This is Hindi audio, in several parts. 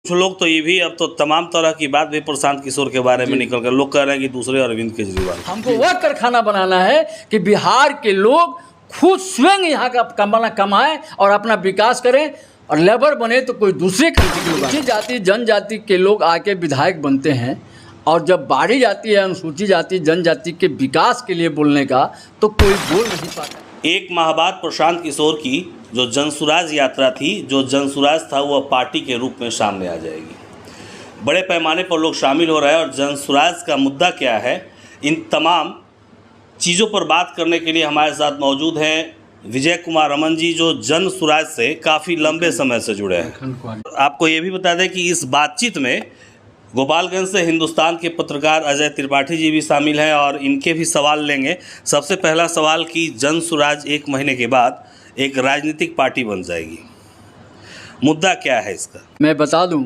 कुछ लोग तो ये भी अब तो तमाम तरह की बात भी प्रशांत किशोर के बारे में निकल कर लोग कह रहे हैं कि दूसरे अरविंद केजरीवाल। हमको वह कारखाना बनाना है कि बिहार के लोग खुद स्वयं यहाँ का कमाएं और अपना विकास करें, और लेबर बने तो कोई दूसरे कंट्री के लोग, जाति जनजाति के लोग आके विधायक बनते हैं, और जब बारी जाती है अनुसूचित जाति जनजाति के विकास के लिए बोलने का तो कोई बोल नहीं पाता। एक माह बाद प्रशांत किशोर की जो जनसुराज यात्रा थी, जो जनसुराज था, वह पार्टी के रूप में सामने आ जाएगी। बड़े पैमाने पर लोग शामिल हो रहे हैं और जनसुराज का मुद्दा क्या है, इन तमाम चीज़ों पर बात करने के लिए हमारे साथ मौजूद हैं विजय कुमार रमन जी, जो जनसुराज से काफ़ी लंबे समय से जुड़े हैं। आपको ये भी बता दें कि इस बातचीत में गोपालगंज से हिंदुस्तान के पत्रकार अजय त्रिपाठी जी भी शामिल हैं और इनके भी सवाल लेंगे। सबसे पहला सवाल कि जनसुराज 1 महीने के बाद एक राजनीतिक पार्टी बन जाएगी, मुद्दा क्या है इसका? मैं बता दूं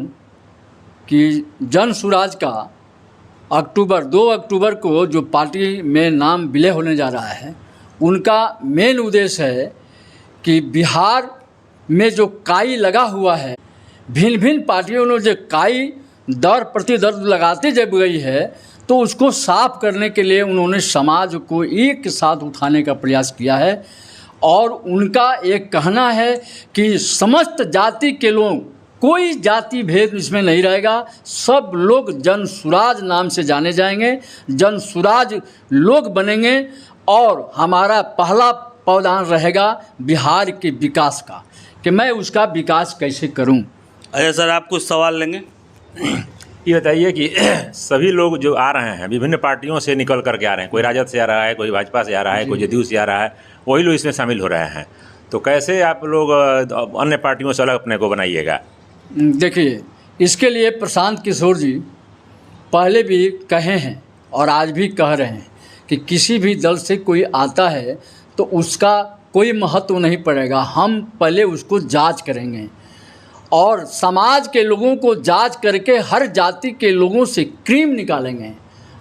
कि जनसुराज का 2 अक्टूबर को जो पार्टी में नाम विलय होने जा रहा है, उनका मेन उद्देश्य है कि बिहार में जो काई लगा हुआ है, भिन्न भिन्न पार्टियों ने जो काई दर प्रति दर लगाते जब गई है, तो उसको साफ करने के लिए उन्होंने समाज को एक साथ उठाने का प्रयास किया है। और उनका एक कहना है कि समस्त जाति के लोग, कोई जाति भेद इसमें नहीं रहेगा, सब लोग जनसुराज नाम से जाने जाएंगे, जनसुराज लोग बनेंगे, और हमारा पहला प्रावधान रहेगा बिहार के विकास का, कि मैं उसका विकास कैसे करूं। अच्छा सर, आप कुछ सवाल लेंगे? ये बताइए कि सभी लोग जो आ रहे हैं विभिन्न पार्टियों से निकल करके आ रहे हैं, कोई राजद से आ रहा है, कोई भाजपा से आ रहा है, कोई जदयू से आ रहा है, वही लोग इसमें शामिल हो रहे हैं, तो कैसे आप लोग अन्य पार्टियों से अलग अपने को बनाइएगा? देखिए, इसके लिए प्रशांत किशोर जी पहले भी कहे हैं और आज भी कह रहे हैं कि किसी भी दल से कोई आता है तो उसका कोई महत्व नहीं पड़ेगा, हम पहले उसको जांच करेंगे और समाज के लोगों को जांच करके हर जाति के लोगों से क्रीम निकालेंगे,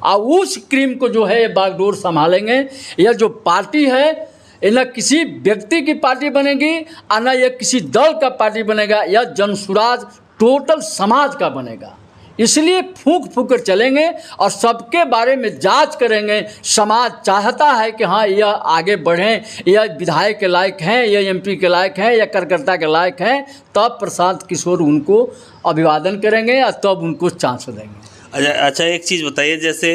और उस क्रीम को जो है ये बागडोर संभालेंगे। यह जो पार्टी है, ये न किसी व्यक्ति की पार्टी बनेगी और न यह किसी दल का पार्टी बनेगा, यह जनसुराज टोटल समाज का बनेगा। इसलिए फूंक फूंक कर चलेंगे और सबके बारे में जांच करेंगे। समाज चाहता है कि हाँ, यह आगे बढ़ें, यह विधायक के लायक हैं, यह एमपी के लायक हैं, या कार्यकर्ता के लायक हैं, तब प्रशांत किशोर उनको अभिवादन करेंगे और तब उनको चांस देंगे। अच्छा, एक चीज़ बताइए, जैसे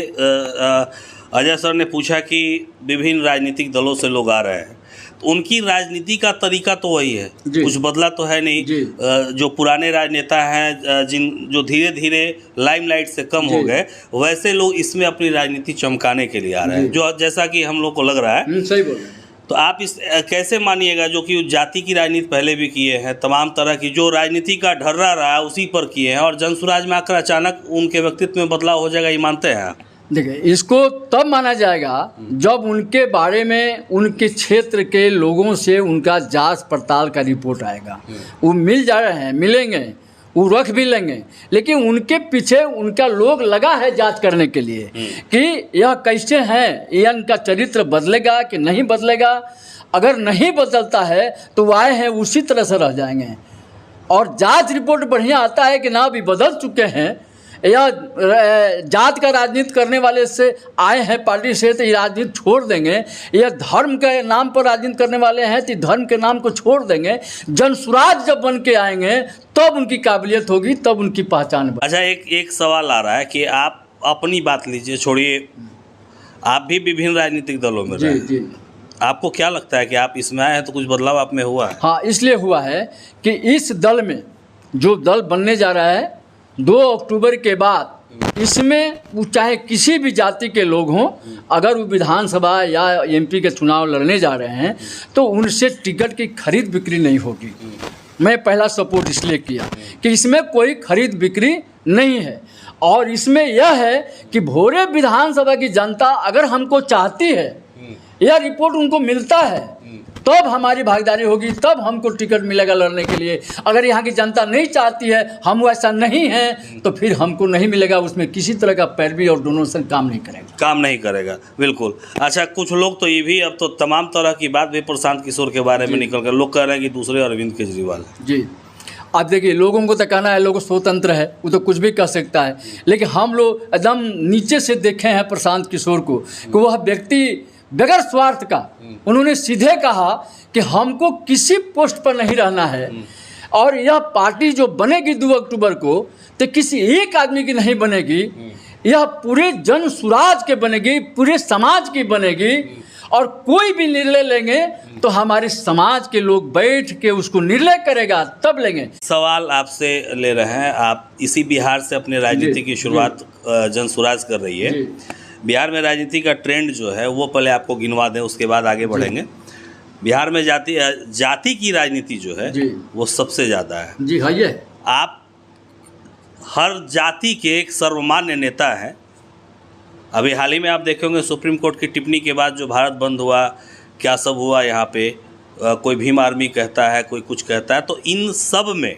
अजय सर ने पूछा कि विभिन्न राजनीतिक दलों से लोग आ रहे हैं, तो उनकी राजनीति का तरीका तो वही है, कुछ बदला तो है नहीं। जो पुराने राजनेता हैं, जो धीरे धीरे लाइमलाइट से कम हो गए, वैसे लोग इसमें अपनी राजनीति चमकाने के लिए आ रहे हैं, जो जैसा कि हम लोग को लग रहा है। सही बोल रहे हैं। तो आप इस कैसे मानिएगा, जो कि जाति की राजनीति पहले भी किए हैं, तमाम तरह की जो राजनीति का ढर्रा रहा है उसी पर किए हैं, और जनसुराज में आकर अचानक उनके व्यक्तित्व में बदलाव हो जाएगा, ये मानते हैं? देखिए, इसको तब माना जाएगा जब उनके बारे में उनके क्षेत्र के लोगों से उनका जांच पड़ताल का रिपोर्ट आएगा। वो मिल जा रहे हैं, मिलेंगे, वो रख भी लेंगे, लेकिन उनके पीछे उनका लोग लगा है जांच करने के लिए कि यह कैसे हैं, यह इनका चरित्र बदलेगा कि नहीं बदलेगा। अगर नहीं बदलता है तो वो आए हैं उसी तरह से रह जाएंगे, और जांच रिपोर्ट बढ़िया आता है कि ना भी बदल चुके हैं, या जात का राजनीति करने वाले से आए हैं पार्टी से, तो ये राजनीति छोड़ देंगे, या धर्म के नाम पर राजनीति करने वाले हैं तो धर्म के नाम को छोड़ देंगे। जनसुराज जब बन के आएंगे तब उनकी काबिलियत होगी, तब उनकी पहचान बनेगी। अच्छा, एक सवाल आ रहा है कि आप अपनी बात लीजिए, छोड़िए, आप भी विभिन्न राजनीतिक दलों में रहे। जी। आपको क्या लगता है कि आप इसमें आए हैं तो कुछ बदलाव आप में हुआ है? हाँ, इसलिए हुआ है कि इस दल में जो दल बनने जा रहा है 2 अक्टूबर के बाद, इसमें वो चाहे किसी भी जाति के लोग हों, अगर वो विधानसभा या एमपी के चुनाव लड़ने जा रहे हैं तो उनसे टिकट की खरीद बिक्री नहीं होगी। मैं पहला सपोर्ट इसलिए किया कि इसमें कोई खरीद बिक्री नहीं है, और इसमें यह है कि भोरे विधानसभा की जनता अगर हमको चाहती है, यह रिपोर्ट उनको मिलता है, तब हमारी भागीदारी होगी, तब हमको टिकट मिलेगा लड़ने के लिए। अगर यहाँ की जनता नहीं चाहती है, हम वैसा नहीं हैं, तो फिर हमको नहीं मिलेगा। उसमें किसी तरह का पैरवी और डोनेशन काम नहीं करेगा। बिल्कुल। अच्छा, कुछ लोग तो ये भी अब तो तमाम तरह की बात भी प्रशांत किशोर के बारे में निकल कर लोग कह रहे हैं कि दूसरे अरविंद केजरीवाल। जी, अब देखिए, लोगों को तो कहना है लोग स्वतंत्र है, वो तो कुछ भी कह सकता है, लेकिन हम लोग एकदम नीचे से देखे हैं प्रशांत किशोर को कि वह व्यक्ति बगैर स्वार्थ का, उन्होंने सीधे कहा कि हमको किसी पोस्ट पर नहीं रहना है और यह पार्टी जो बनेगी 2 अक्टूबर को, तो किसी एक आदमी की नहीं बनेगी, यह पूरे जन सुराज के बनेगी, पूरे समाज की बनेगी, और कोई भी निर्णय लेंगे तो हमारे समाज के लोग बैठ के उसको निर्णय करेगा तब लेंगे। सवाल आपसे ले रहे हैं, आप इसी बिहार से अपनी राजनीति की शुरुआत जन सुराज कर रही है। बिहार में राजनीति का ट्रेंड जो है वो पहले आपको गिनवा दें, उसके बाद आगे बढ़ेंगे। बिहार में जाति की राजनीति जो है वो सबसे ज़्यादा है। जी हाँ, ये आप हर जाति के एक सर्वमान्य नेता हैं। अभी हाल ही में आप देखेंगे सुप्रीम कोर्ट की टिप्पणी के बाद जो भारत बंद हुआ, क्या सब हुआ यहाँ पे, कोई भीम आर्मी कहता है, कोई कुछ कहता है, तो इन सब में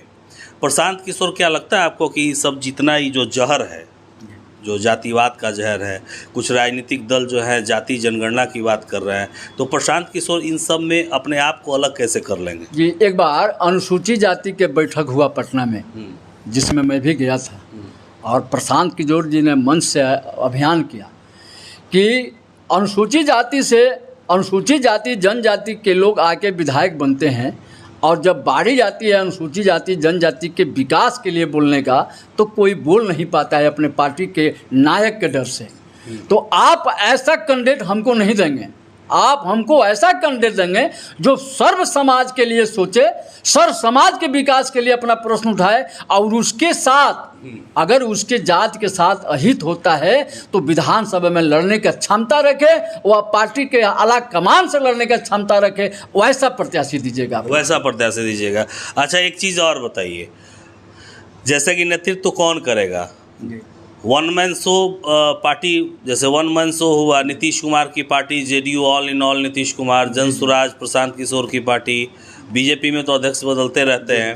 प्रशांत किशोर क्या लगता है आपको कि सब जितना ही जो जहर है, जो जातिवाद का जहर है, कुछ राजनीतिक दल जो है जाति जनगणना की बात कर रहे हैं, तो प्रशांत किशोर इन सब में अपने आप को अलग कैसे कर लेंगे? जी, एक बार अनुसूचित जाति के बैठक हुआ पटना में, जिसमें मैं भी गया था, और प्रशांत किशोर जी ने मंच से अभियान किया कि अनुसूचित जाति जनजाति के लोग आके विधायक बनते हैं, और जब बारी जाती है अनुसूचित जाति जनजाति के विकास के लिए बोलने का, तो कोई बोल नहीं पाता है अपने पार्टी के नायक के डर से। तो आप ऐसा कैंडिडेट हमको नहीं देंगे, आप हमको ऐसा कैंडिडेट देंगे जो सर्व समाज के लिए सोचे, सर्व समाज के विकास के लिए अपना प्रश्न उठाए, और उसके साथ अगर उसके जात के साथ अहित होता है तो विधानसभा में लड़ने की क्षमता रखे, वह पार्टी के आला कमान से लड़ने की क्षमता रखे, वैसा प्रत्याशी दीजिएगा। वैसा प्रत्याशी दीजिएगा। अच्छा, एक चीज़ और बताइए, जैसे कि नेतृत्व तो कौन करेगा? वन मैन शो पार्टी, जैसे वन मैन शो हुआ नीतीश कुमार की party, JDU all in all Nitish Kumar, Jan Suraaj Prashant Kishor की पार्टी, बीजेपी में तो अध्यक्ष बदलते रहते हैं,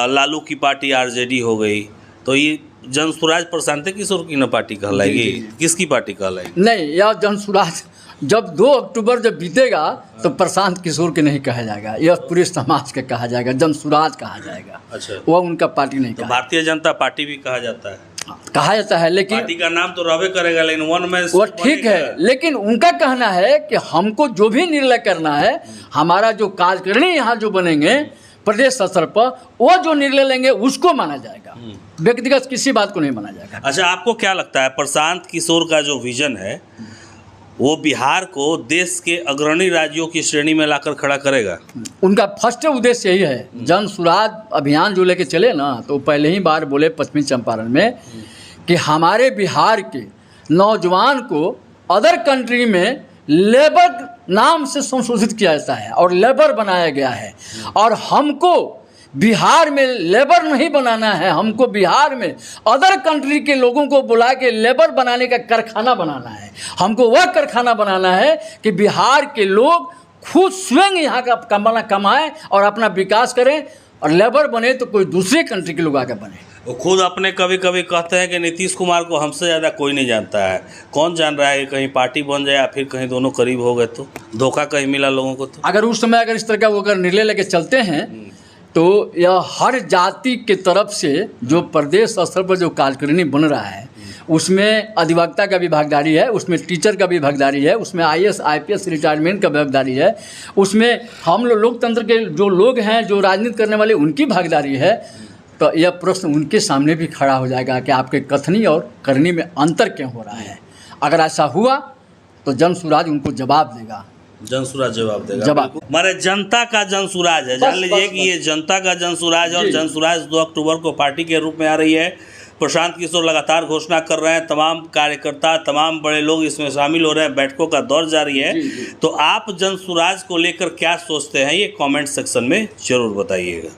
लालू की पार्टी आरजेडी हो गई, तो ये जन सुराज प्रशांत किशोर की न पार्टी कहलाएगी? किसकी पार्टी कहलाएगी? नहीं, यह जन सुराज जब 2 अक्टूबर जब बीतेगा तो प्रशांत किशोर के नहीं कहा जाएगा, यह पूरे समाज के कहा जाएगा, जन सुराज कहा जाएगा। अच्छा, वह उनका पार्टी नहीं तो भारतीय जनता पार्टी भी कहा जाता है? कहा जाता है, लेकिन पार्टी का नाम तो रहबे करेगा, लेकिन वन मैन वो ठीक है, लेकिन उनका कहना है कि हमको जो भी निर्णय करना है, हमारा जो कार्यकारिणी यहाँ जो बनेंगे प्रदेश स्तर पर, वो जो निर्णय लेंगे उसको माना जाएगा, व्यक्तिगत किसी बात को नहीं माना जाएगा। अच्छा, आपको क्या लगता है प्रशांत किशोर का जो विजन है वो बिहार को देश के अग्रणी राज्यों की श्रेणी में लाकर खड़ा करेगा? उनका फर्स्ट उद्देश्य यही है। जन सुराज अभियान जो लेके चले ना, तो पहले ही बार बोले पश्चिमी चंपारण में कि हमारे बिहार के नौजवान को अदर कंट्री में लेबर नाम से संशोधित किया जाता है और लेबर बनाया गया है, और हमको बिहार में लेबर नहीं बनाना है, हमको बिहार में अदर कंट्री के लोगों को बुला के लेबर बनाने का कारखाना बनाना है। हमको वह कारखाना बनाना है कि बिहार के लोग खुद स्वयं यहाँ का कमाएं और अपना विकास करें, और लेबर बने तो कोई दूसरे कंट्री के लोग आगे बने। वो खुद अपने कभी कभी कहते हैं कि नीतीश कुमार को हमसे ज़्यादा कोई नहीं जानता है। कौन जान रहा है कि कहीं पार्टी बन जाए या फिर कहीं दोनों करीब हो गए तो धोखा कहीं मिला लोगों को? तो अगर उस समय इस तरह का वो अगर निर्णय लेके चलते हैं तो यह हर जाति के तरफ से जो प्रदेश स्तर पर जो कार्यकारिणी बन रहा है, उसमें अधिवक्ता का भी भागीदारी है, उसमें टीचर का भी भागीदारी है, उसमें IAS IPS रिटायरमेंट का भागीदारी है, उसमें हम लोकतंत्र के जो लोग हैं, जो राजनीति करने वाले, उनकी भागीदारी है। तो यह प्रश्न उनके सामने भी खड़ा हो जाएगा कि आपके कथनी और करनी में अंतर क्यों हो रहा है। अगर ऐसा हुआ तो जन सुराज उनको जवाब देगा। जन सुराज जवाब देगा, जवाब। हमारे जनता का जन सुराज है, जान लीजिए कि ये जनता का जन सुराज, और जन सुराज 2 अक्टूबर को पार्टी के रूप में आ रही है। प्रशांत किशोर लगातार घोषणा कर रहे हैं, तमाम कार्यकर्ता, तमाम बड़े लोग इसमें शामिल हो रहे हैं, बैठकों का दौर जारी है। तो आप जन सुराज को लेकर क्या सोचते हैं, ये कमेंट सेक्शन में जरूर बताइएगा।